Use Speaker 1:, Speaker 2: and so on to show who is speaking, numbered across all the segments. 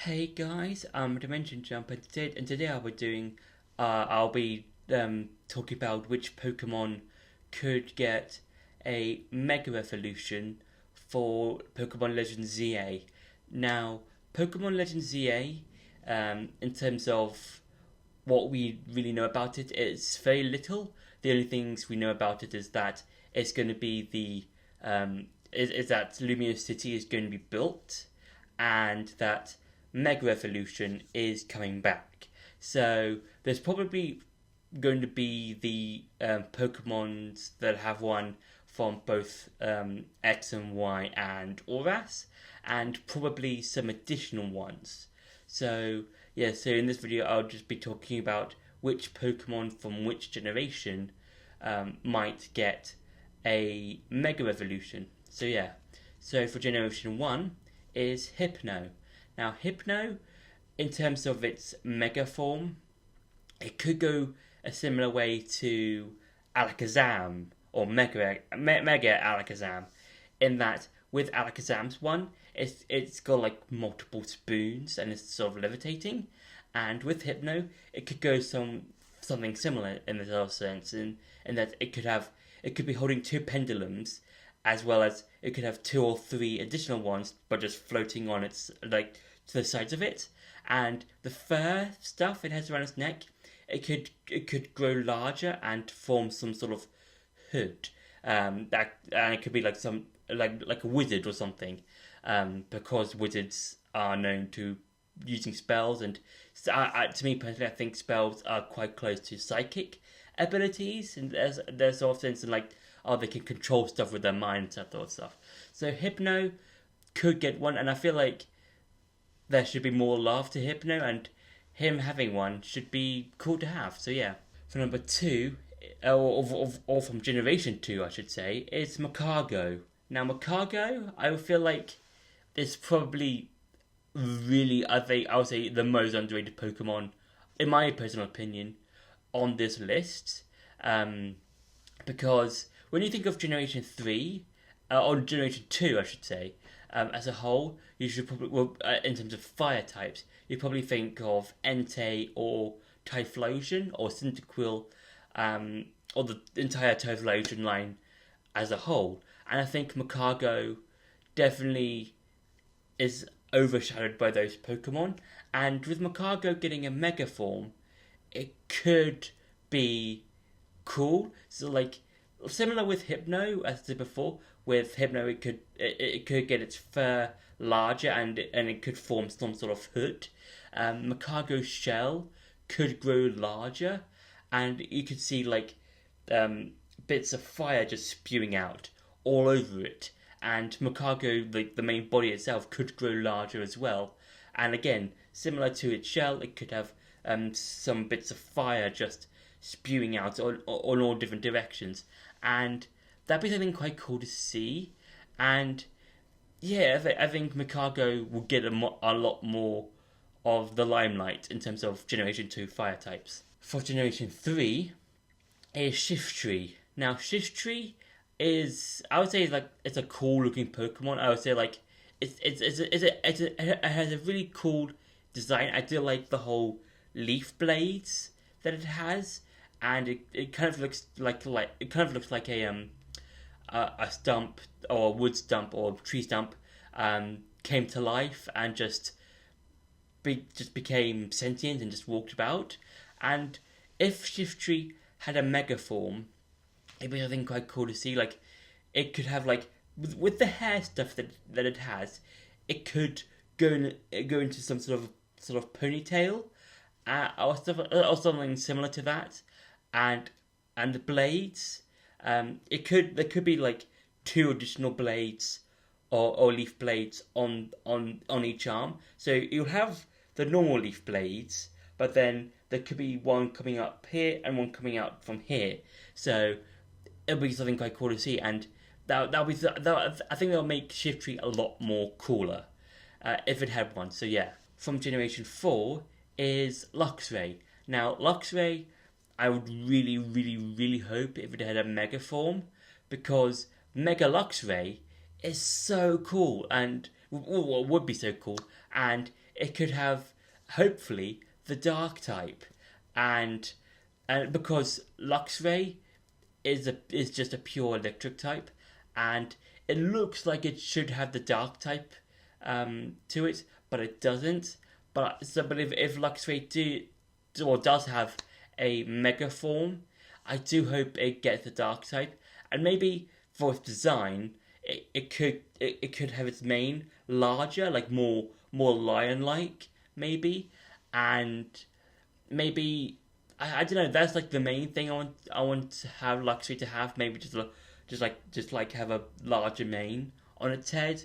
Speaker 1: Hey guys, Dimension Jump, and today I'll be talking about which Pokemon could get a Mega Evolution for Pokemon Legend ZA. Now, Pokemon Legend ZA, in terms of what we really know about it, is very little. The only things we know about it is that it's going to be is that Lumiose City is going to be built, and that Mega Evolution is coming back. So there's probably going to be the Pokemons that have one from both X and Y and Auras, and probably some additional ones. So yeah, so in this video I'll just be talking about which Pokemon from which generation might get a Mega Evolution. So yeah, so for Generation 1 is Hypno. Now, Hypno, in terms of its Mega form, it could go a similar way to Alakazam or Mega Alakazam, in that with Alakazam's one, it's got like multiple spoons and it's sort of levitating, and with Hypno, it could go something similar in this other sense, in that it could be holding two pendulums, as well as it could have two or three additional ones, but just floating on its to the sides of it. And the fur stuff it has around its neck, it could grow larger and form some sort of hood. And it could be like like a wizard or something, because wizards are known to using spells, and to me personally, I think spells are quite close to psychic abilities, and there's often some they can control stuff with their mind and that sort of stuff. So Hypno could get one, and I feel like there should be more love to Hypno, and him having one should be cool to have. So yeah. For number 2, or from Generation 2, I should say, is Macargo. Now Macargo, I would feel like is probably really, I would say, the most underrated Pokemon, in my personal opinion, on this list. Because when you think of Generation 3, or Generation 2, I should say, as a whole, you should probably, in terms of fire types, you probably think of Entei or Typhlosion or Cyndaquil, or the entire Typhlosion line as a whole. And I think Macargo definitely is overshadowed by those Pokemon. And with Macargo getting a Mega form, it could be cool. So similar with Hypno, as I said before, with Hypno it could get its fur larger, and it could form some sort of hood. Macargo's shell could grow larger, and you could see bits of fire just spewing out all over it. And Macargo, the main body itself, could grow larger as well. And again, similar to its shell, it could have some bits of fire just spewing out on all different directions, and that'd be something quite cool to see. And yeah, I think Macargo will get a lot more of the limelight in terms of Generation 2 fire types. For Generation 3 is Shiftry. Now Shiftry is, I would say, it's a cool looking Pokemon. I would say it has a really cool design. I do like the whole leaf blades that it has, and it kind of looks like a stump or a wood stump or a tree stump came to life and just became sentient and just walked about. And if Shiftry had a Mega form, it'd be something quite cool to see. It could have with the hair stuff that it has, it could go into some sort of ponytail, or something similar to that. And the blades, there could be two additional blades or leaf blades on each arm. So you'll have the normal leaf blades, but then there could be one coming up here and one coming out from here. So it'll be something quite cool to see, and I think that'll make Shiftry a lot more cooler if it had one. So yeah. From Generation 4 is Luxray. Now Luxray, I would really, really, really hope if it had a Mega form, because Mega Luxray is so cool, and would be so cool, and it could have, hopefully, the dark type, and because Luxray is just a pure electric type, and it looks like it should have the dark type to it, but it doesn't. But if Luxray does have a mega form, I do hope it gets the dark type, and maybe for its design, it could have its mane larger, like more lion like maybe, and maybe I don't know. That's like the main thing I want to have Luxray to have. Maybe just like have a larger mane on its head.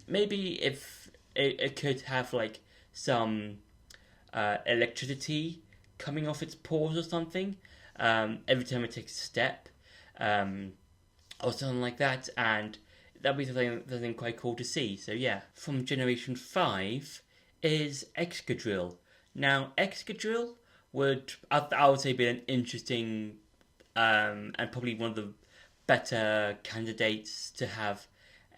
Speaker 1: Maybe if it could have like some electricity coming off its paws or something every time it takes a step, or something like that, and that'd be something quite cool to see. So yeah, from Generation 5 is Excadrill. Now Excadrill I would say be an interesting and probably one of the better candidates to have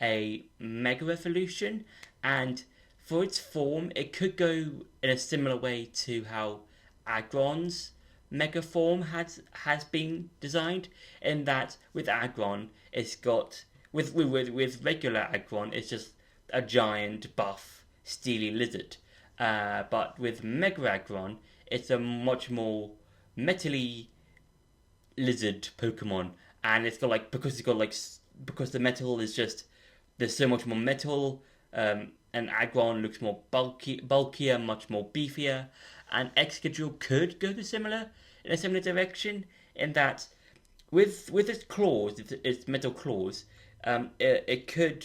Speaker 1: a Mega Evolution, and for its form, it could go in a similar way to how Aggron's Mega form has been designed. In that, with Aggron, it's got with regular Aggron, it's just a giant buff steely lizard. But with Mega Aggron, it's a much more metally lizard Pokemon, and it's got like because the metal is just there's so much more metal. And Aggron looks more bulkier, much more beefier, and Excadrill could go in a similar direction in that with its claws, its metal claws, the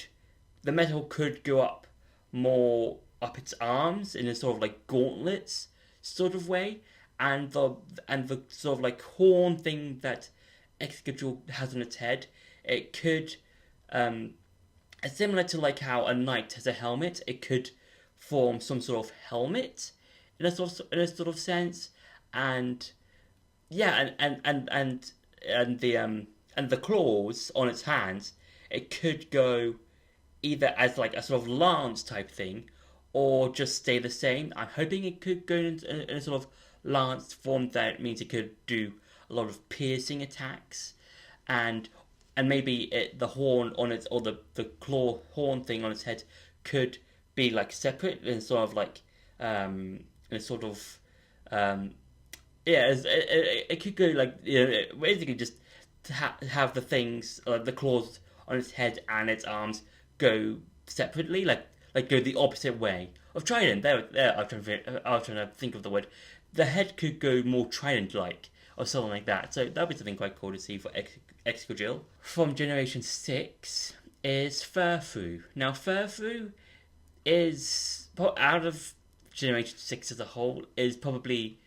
Speaker 1: metal could go up more up its arms in a sort of like gauntlets sort of way, and the sort of like horn thing that Excadrill has on its head, it could similar to like how a knight has a helmet, it could form some sort of helmet in a sort of sense, and yeah, and the claws on its hands, it could go either as like a sort of lance type thing, or just stay the same. I'm hoping it could go in a sort of lance form that means it could do a lot of piercing attacks, and maybe the horn on its or the claw horn thing on its head could be like separate and sort of like a sort of it could go like basically just to have the things the claws on its head and its arms go separately, like go the opposite way of Trident. There. I was trying to think of the word. The head could go more Trident-like or something like that. So that'd be something quite cool to see for Excadrill. From Generation 6 is Furfrou. Now Furfrou is out of Generation 6 as a whole is probably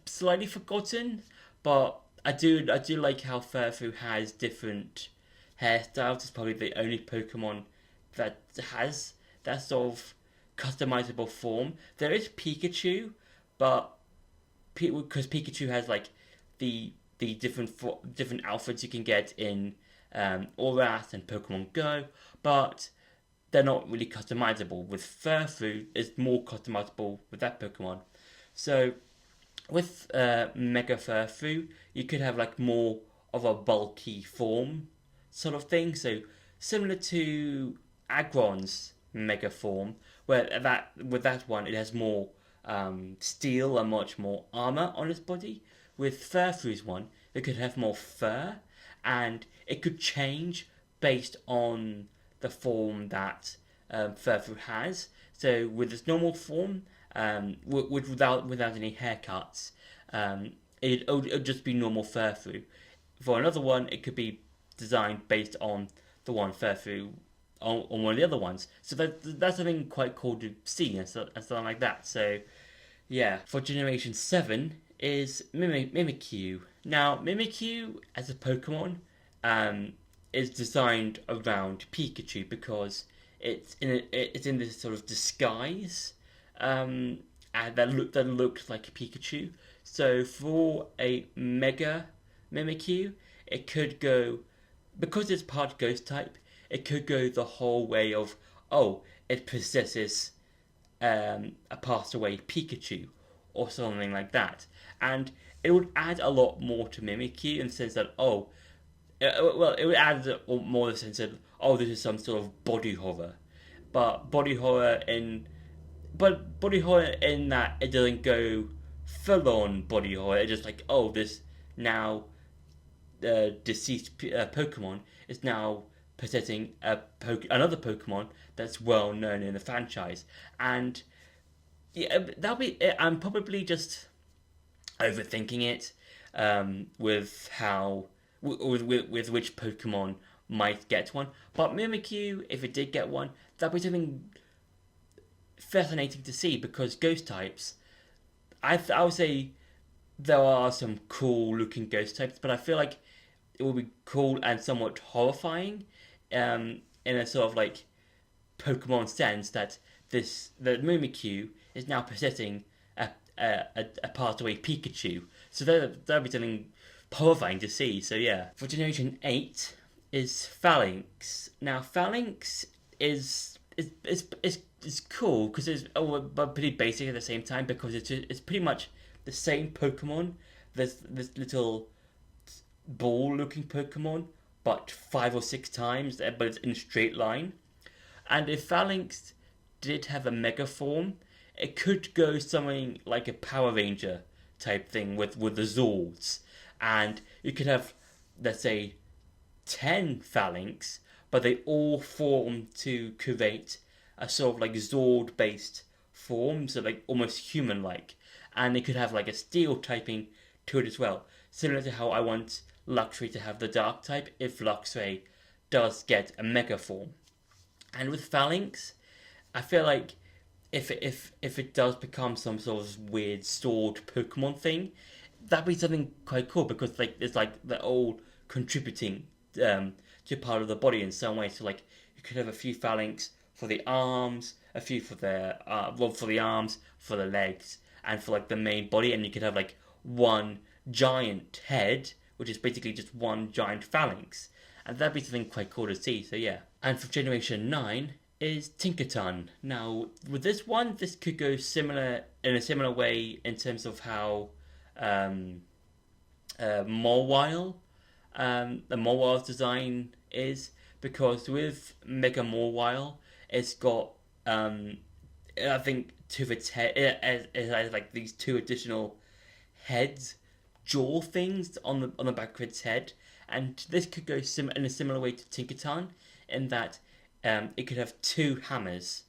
Speaker 1: slightly forgotten, but I do like how Furfrou has different hairstyles. It's probably the only Pokemon that has that sort of customizable form. There is Pikachu, but because Pikachu has like the different outfits you can get in Aurath and Pokemon Go, but they're not really customizable. With Furfrou, it's more customizable with that Pokemon. So with Mega Furfrou, you could have like more of a bulky form sort of thing. So similar to Aggron's Mega form, where with that one it has more steel and much more armor on its body. With Furfrou's one, it could have more fur, and it could change based on the form that Furfrou has. So with its normal form, without any haircuts, it would just be normal Furfrou. For another one, it could be designed based on the one Furfrou on one of the other ones. So that's something quite cool to see and something like that. So yeah, for Generation 7 is Mimikyu. Now Mimikyu as a Pokemon is designed around Pikachu because it's in this sort of disguise and that looks like Pikachu. So for a Mega Mimikyu, it could go because it's part Ghost type. it could go the whole way of, oh, it possesses a passed away Pikachu or something like that, and it would add a lot more to Mimikyu in the sense that, oh, well, it would add more in the sense that, oh, this is some sort of body horror, but body horror in that it doesn't go full on body horror. It's just like, oh, this now deceased Pokemon is now possessing another Pokemon that's well known in the franchise, and yeah, that'll be. I'm probably just overthinking it with how with which Pokemon might get one. But Mimikyu, if it did get one, that'd be something fascinating to see because ghost types. I would say there are some cool looking ghost types, but I feel like it will be cool and somewhat horrifying, in a sort of like Pokemon sense that the Mimikyu is now possessing a passed away Pikachu. So that'll be something horrifying to see. So yeah, for Generation 8 is Phalanx. Now Phalanx is cool because it's but pretty basic at the same time because it's pretty much the same Pokemon. There's this little ball looking Pokemon, but 5 or 6 times, but it's in a straight line. And if Phalanx did have a Mega form, it could go something like a Power Ranger type thing with the Zords, and you could have, let's say, 10 Phalanx, but they all form to create a sort of like Zord based form, so like almost human like, and they could have like a steel typing to it as well, similar to how I want Luxray to have the dark type if Luxray does get a Mega form. And with Phalanx, I feel like if it does become some sort of weird sword Pokemon thing, that'd be something quite cool because like it's like they're all contributing to part of the body in some way. So like you could have a few Phalanx for the arms, a few for the for the arms, for the legs, and for like the main body, and you could have like one giant head, which is basically just one giant Phalanx, and that'd be something quite cool to see. So yeah, and for Generation 9 is Tinkaton. Now with this one, this could go similar in a similar way in terms of how Mawile, the Mawile's design is, because with Mega Mawile, it's got I think two of its head, it has like these two additional heads, jaw things on the back of its head, and this could go in a similar way to Tinkaton in that it could have two hammers,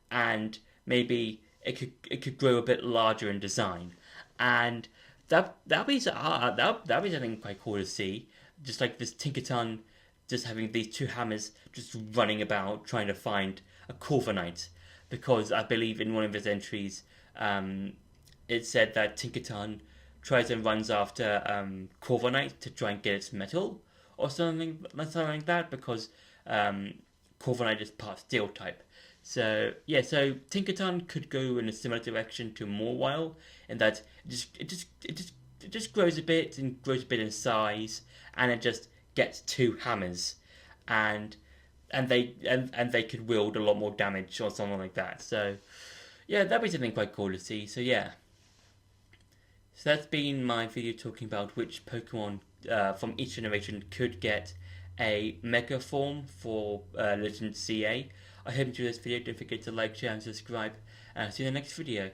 Speaker 1: and maybe it could grow a bit larger in design, and that'd be something quite cool to see. Just like this Tinkaton, just having these two hammers just running about trying to find a Corviknight, because I believe in one of his entries, it said that Tinkaton tries and runs after Corviknight to try and get its metal or something like that, because Corviknight is part Steel type. So yeah, so Tinkaton could go in a similar direction to Mawile in that it just grows a bit and grows a bit in size, and it just gets two hammers, and they could wield a lot more damage or something like that. So yeah, that'd be something quite cool to see. So yeah, so that's been my video talking about which Pokemon from each generation could get a Mega form for Legend CA. I hope you enjoyed this video. Don't forget to like, share, and subscribe. And I'll see you in the next video.